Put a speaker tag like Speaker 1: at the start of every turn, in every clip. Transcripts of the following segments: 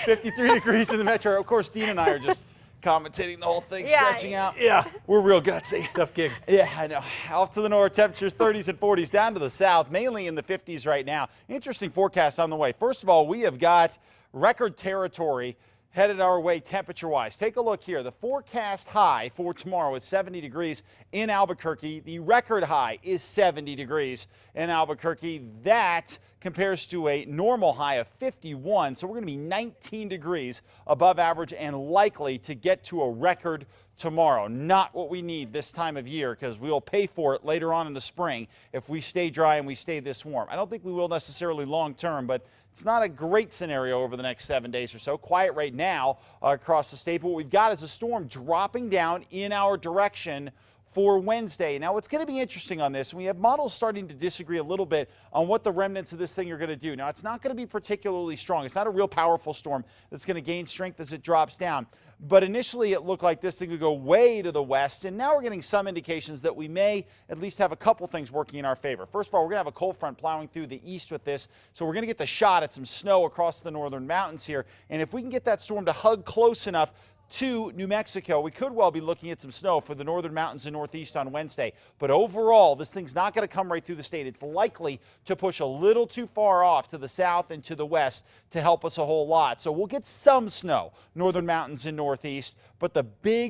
Speaker 1: 53 degrees in the metro. Of course, Dean and I are just commentating the whole thing, stretching out.
Speaker 2: Yeah.
Speaker 1: We're real gutsy.
Speaker 2: Tough gig.
Speaker 1: Yeah, I know. Off to the north, temperatures 30s and 40s. Down to the south, mainly in the 50s right now. Interesting forecast on the way. First of all, we have got record territory headed our way temperature-wise. Take a look here. The forecast high for tomorrow is 70 degrees in Albuquerque. The record high is 70 degrees in Albuquerque. That compares to a normal high of 51. So we're going to be 19 degrees above average and likely to get to a record tomorrow. Not what we need this time of year, because we'll pay for it later on in the spring if we stay dry and we stay this warm. I don't think we will necessarily long term, but it's not a great scenario over the next 7 days or so. Quiet right now across the state, but what we've got is a storm dropping down in our direction for Wednesday. Now, what's going to be interesting on this, we have models starting to disagree a little bit on what the remnants of this thing are going to do. Now, it's not going to be particularly strong. It's not a real powerful storm that's going to gain strength as it drops down. But initially, it looked like this thing would go way to the west, and now we're getting some indications that we may at least have a couple things working in our favor. First of all, we're going to have a cold front plowing through the east with this, so we're going to get the shot at some snow across the northern mountains here. And if we can get that storm to hug close enough to New Mexico, we could well be looking at some snow for the northern mountains and northeast on Wednesday. But overall, this thing's not going to come right through the state. It's likely to push a little too far off to the south and to the west to help us a whole lot. So we'll get some snow, northern mountains and northeast, but the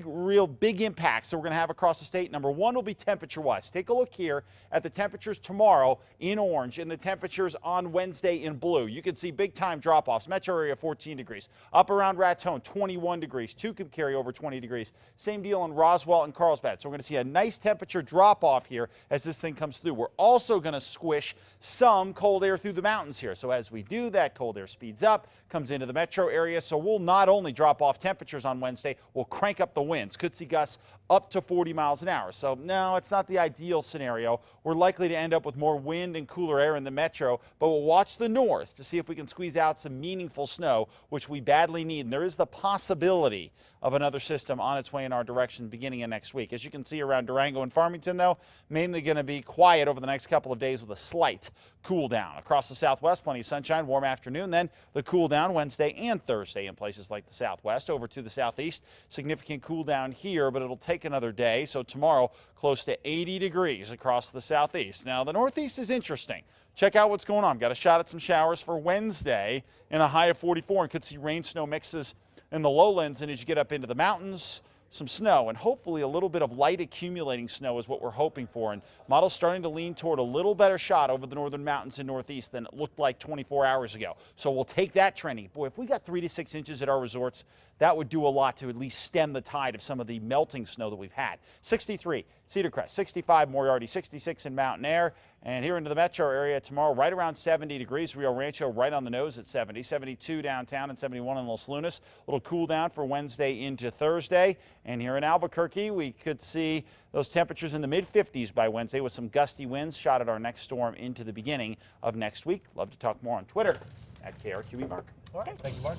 Speaker 1: real big impacts that we're going to have across the state, number one, will be temperature-wise. Take a look here at the temperatures tomorrow in orange and the temperatures on Wednesday in blue. You can see big-time drop-offs. Metro area 14 degrees. Up around Raton, 21 degrees. Can carry over 20 degrees. Same deal in Roswell and Carlsbad. So we're going to see a nice temperature drop off here as this thing comes through. We're also going to squish some cold air through the mountains here. So as we do that, cold air speeds up, comes into the metro area. So we'll not only drop off temperatures on Wednesday, we'll crank up the winds. Could see gusts up to 40 miles an hour. So no, it's not the ideal scenario. We're likely to end up with more wind and cooler air in the metro, but we'll watch the north to see if we can squeeze out some meaningful snow, which we badly need. And there is the possibility of another system on its way in our direction beginning of next week. As you can see around Durango and Farmington, though, mainly going to be quiet over the next couple of days with a slight cool down. Across the southwest, plenty of sunshine, warm afternoon, then the cool down Wednesday and Thursday in places like the southwest. Over to the southeast, significant cool down here, but it'll take another day. So tomorrow, close to 80 degrees across the southeast. Now, the northeast is interesting. Check out what's going on. Got a shot at some showers for Wednesday and a high of 44, and could see rain snow mixes in the lowlands, and as you get up into the mountains, some snow and hopefully a little bit of light accumulating snow is what we're hoping for. And models starting to lean toward a little better shot over the northern mountains and northeast than it looked like 24 hours ago. So we'll take that trending. Boy, if we got 3 to 6 inches at our resorts, that would do a lot to at least stem the tide of some of the melting snow that we've had. 63 Cedar Crest, 65 Moriarty, 66 in Mountain Air. And here into the metro area tomorrow, right around 70 degrees. Rio Rancho right on the nose at 70, 72 downtown and 71 in Los Lunas. A little cool down for Wednesday into Thursday. And here in Albuquerque, we could see those temperatures in the mid-50s by Wednesday with some gusty winds shot at our next storm into the beginning of next week. Love to talk more on Twitter at KRQB Mark.
Speaker 2: All right. Thank you, Mark.